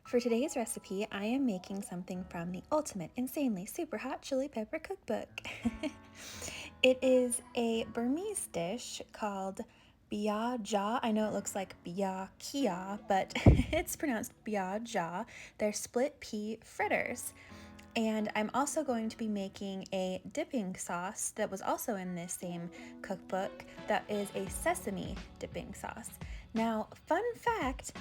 For today's recipe, I am making something from the Ultimate Insanely Super Hot Chili Pepper Cookbook. It is a Burmese dish called BEYA KYAW. I know it looks like BEYA KYAW, but it's pronounced BEYA KYAW. They're split pea fritters. And I'm also going to be making a dipping sauce that was also in this same cookbook that is a sesame dipping sauce. Now, fun fact,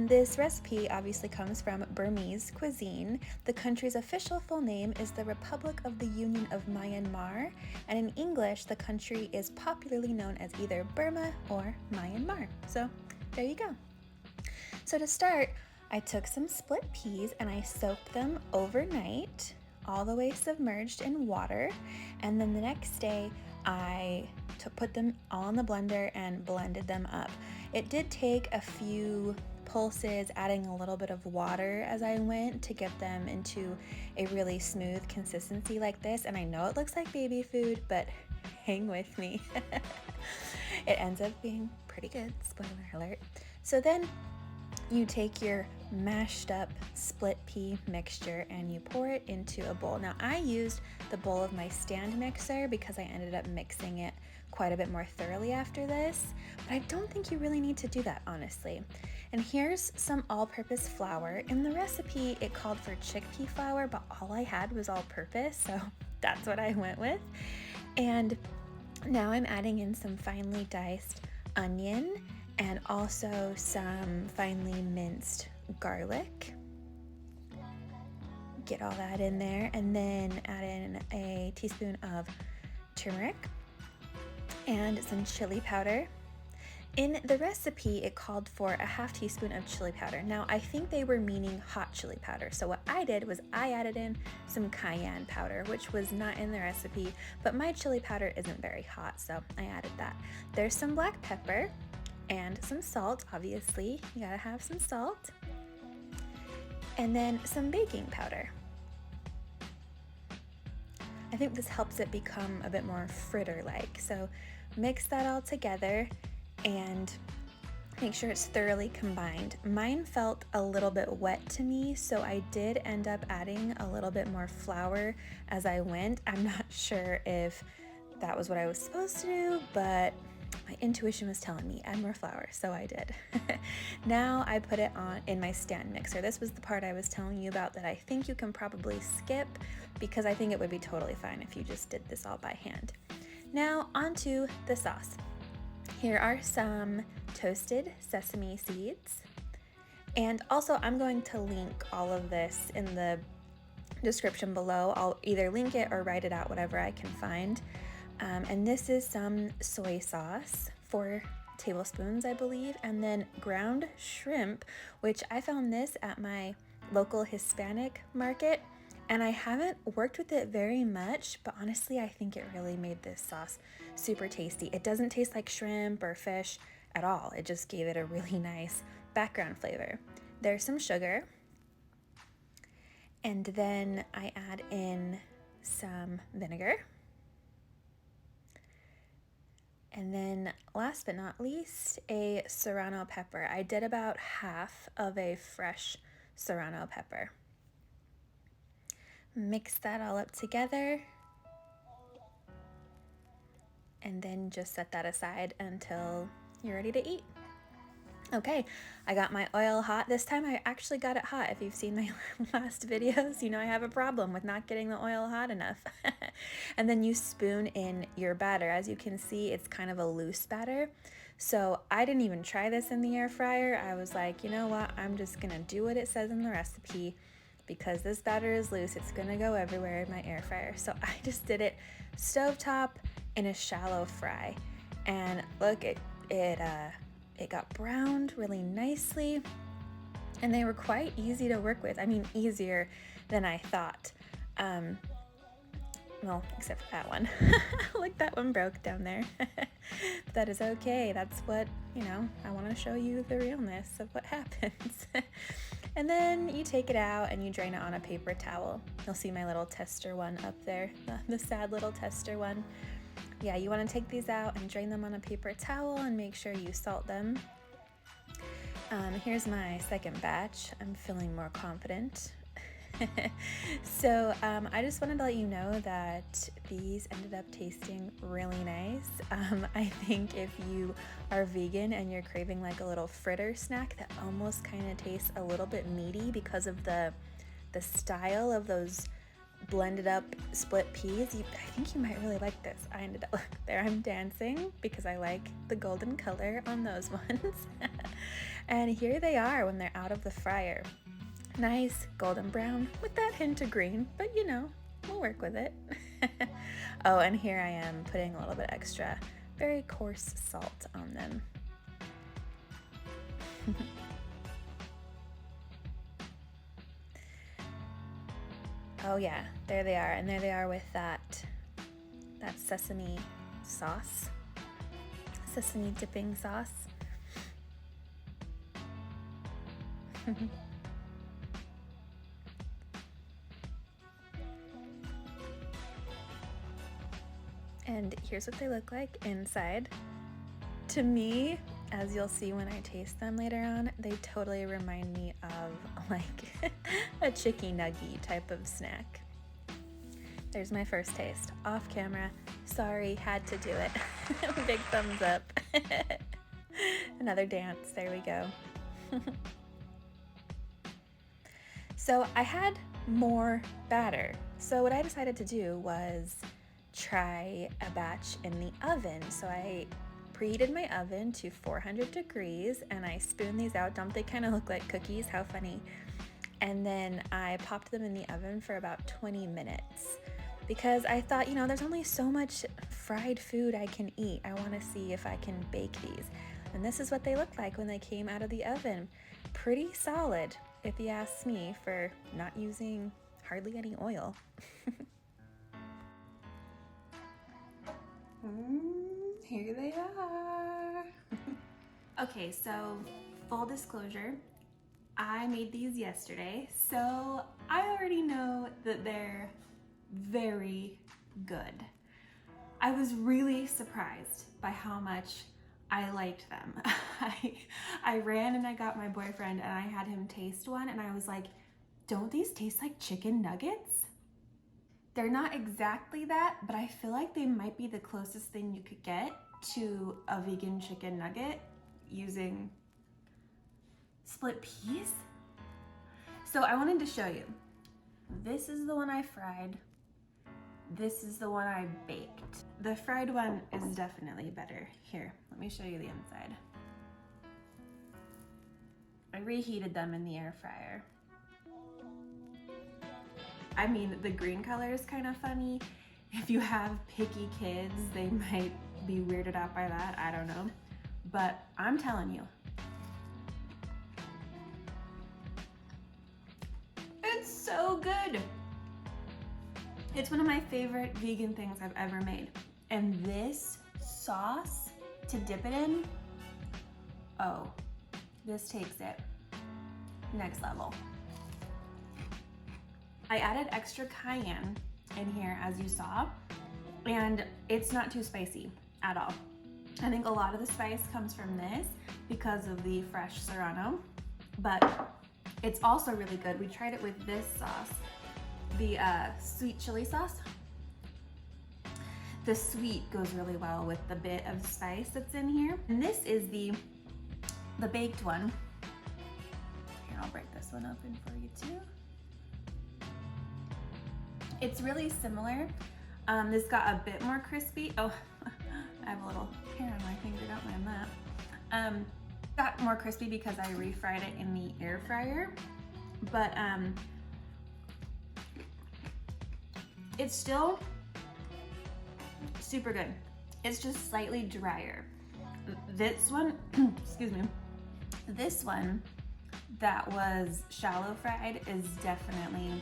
this recipe obviously comes from Burmese cuisine. The country's official full name is the Republic of the Union of Myanmar, and in English, the country is popularly known as either Burma or Myanmar. So there you go. So to start, I took some split peas and I soaked them overnight, all the way submerged in water, and then the next day I put them all in the blender and blended them up. It did take a few pulses, adding a little bit of water as I went to get them into a really smooth consistency like this, and I know it looks like baby food, but hang with me. It ends up being pretty good, spoiler alert. So then you take your mashed up split pea mixture and you pour it into a bowl. Now I used the bowl of my stand mixer because I ended up mixing it quite a bit more thoroughly after this, but I don't think you really need to do that, honestly. And here's some all-purpose flour. In the recipe it called for chickpea flour, but all I had was all-purpose, so that's what I went with. And now I'm adding in some finely diced onion and also some finely minced garlic. Get all that in there, and then add in a teaspoon of turmeric and some chili powder. In the recipe, it called for a half teaspoon of chili powder. Now, I think they were meaning hot chili powder. So what I did was I added in some cayenne powder, which was not in the recipe, but my chili powder isn't very hot, so I added that. There's some black pepper and some salt, obviously, you gotta have some salt, and then some baking powder. I think this helps it become a bit more fritter-like, so mix that all together and make sure it's thoroughly combined. Mine felt a little bit wet to me, so I did end up adding a little bit more flour as I went. I'm not sure if that was what I was supposed to do, but my intuition was telling me add more flour, so I did. Now I put it on in my stand mixer. This was the part I was telling you about that I think you can probably skip because I think it would be totally fine if you just did this all by hand. Now onto the sauce. Here are some toasted sesame seeds, and also I'm going to link all of this in the description below. I'll either link it or write it out, whatever I can find. And this is some soy sauce, 4 tablespoons, I believe, and then ground shrimp, which I found this at my local Hispanic market, and I haven't worked with it very much, but honestly, I think it really made this sauce super tasty. It doesn't taste like shrimp or fish at all. It just gave it a really nice background flavor. There's some sugar, and then I add in some vinegar. And then last but not least, a Serrano pepper. I did about half of a fresh Serrano pepper. Mix that all up together and then just set that aside until you're ready to eat. Okay, I got my oil hot. This time I actually got it hot. If you've seen my last videos, you know I have a problem with not getting the oil hot enough. And then you spoon in your batter. As you can see, it's kind of a loose batter. So I didn't even try this in the air fryer. I was like, you know what? I'm just gonna do what it says in the recipe because this batter is loose. It's gonna go everywhere in my air fryer. So I just did it stovetop in a shallow fry. And look, it got browned really nicely, and they were quite easy to work with. I mean, easier than I thought. Well, except for that one. Look, that one broke down there. But that is okay. That's what, I want to show you the realness of what happens. And then you take it out and you drain it on a paper towel. You'll see my little tester one up there, the sad little tester one. Yeah, you want to take these out and drain them on a paper towel and make sure you salt them. Here's my second batch. I'm feeling more confident. So I just wanted to let you know that these ended up tasting really nice. I think if you are vegan and you're craving like a little fritter snack that almost kind of tastes a little bit meaty because of the style of those blended up split peas, I think you might really like this. I ended up, look, there I'm dancing because I like the golden color on those ones. And here they are when they're out of the fryer. Nice golden brown with that hint of green, but you know, we'll work with it. Oh, and here I am putting a little bit extra, very coarse salt on them. Oh yeah, there they are, and there they are with that sesame sauce, sesame dipping sauce. And here's what they look like inside. To me, as you'll see when I taste them later on, they totally remind me of like a chicky nugget type of snack. There's my first taste, off camera. Sorry, had to do it. Big thumbs up. Another dance, there we go. So I had more batter. So what I decided to do was try a batch in the oven. So I preheated my oven to 400 degrees and I spooned these out. Don't they kind of look like cookies? How funny. And then I popped them in the oven for about 20 minutes because I thought, you know, there's only so much fried food I can eat. I want to see if I can bake these. And this is what they looked like when they came out of the oven. Pretty solid, if you ask me, for not using hardly any oil. Here they are. Okay, so full disclosure, I made these yesterday, so I already know that they're very good. I was really surprised by how much I liked them. I ran and I got my boyfriend and I had him taste one and I was like, don't these taste like chicken nuggets? They're not exactly that, but I feel like they might be the closest thing you could get to a vegan chicken nugget using split peas. So I wanted to show you. This is the one I fried. This is the one I baked. The fried one is definitely better. Here, let me show you the inside. I reheated them in the air fryer. I mean, the green color is kind of funny. If you have picky kids, they might be weirded out by that, I don't know. But I'm telling you, it's so good. It's one of my favorite vegan things I've ever made. And this sauce to dip it in, oh, this takes it next level. I added extra cayenne in here, as you saw, and it's not too spicy at all. I think a lot of the spice comes from this because of the fresh Serrano, but it's also really good. We tried it with this sauce, the sweet chili sauce. The sweet goes really well with the bit of spice that's in here. And this is the baked one. Here, I'll break this one open for you too. It's really similar. This got a bit more crispy. Oh, I have a little hair on my finger, don't mind that. Got more crispy because I refried it in the air fryer, but it's still super good. It's just slightly drier. This one, excuse me, this one that was shallow fried is definitely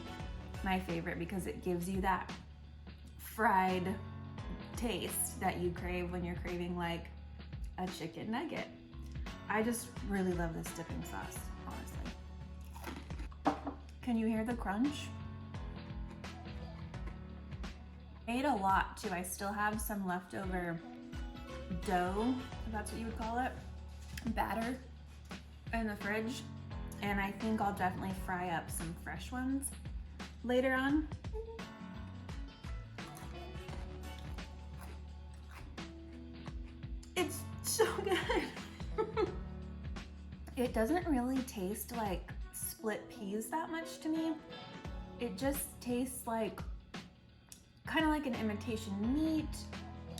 my favorite because it gives you that fried taste that you crave when you're craving like a chicken nugget. I just really love this dipping sauce, honestly. Can you hear the crunch? I ate a lot too. I still have some leftover dough, if that's what you would call it, batter. in the fridge, and I think I'll definitely fry up some fresh ones later on. It's so good. It doesn't really taste like split peas that much to me. It just tastes like kind of like an imitation meat,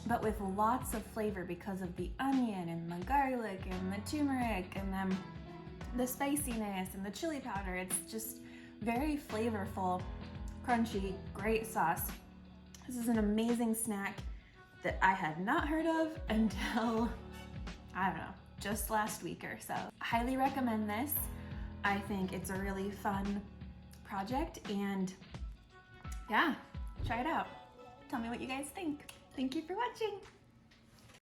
but with lots of flavor because of the onion and the garlic and the turmeric and then the spiciness and the chili powder. It's just very flavorful, crunchy, great sauce. This is an amazing snack that I had not heard of until, I don't know, just last week or so. Highly recommend this. I think it's a really fun project, and yeah, try it out. Tell me what you guys think. Thank you for watching.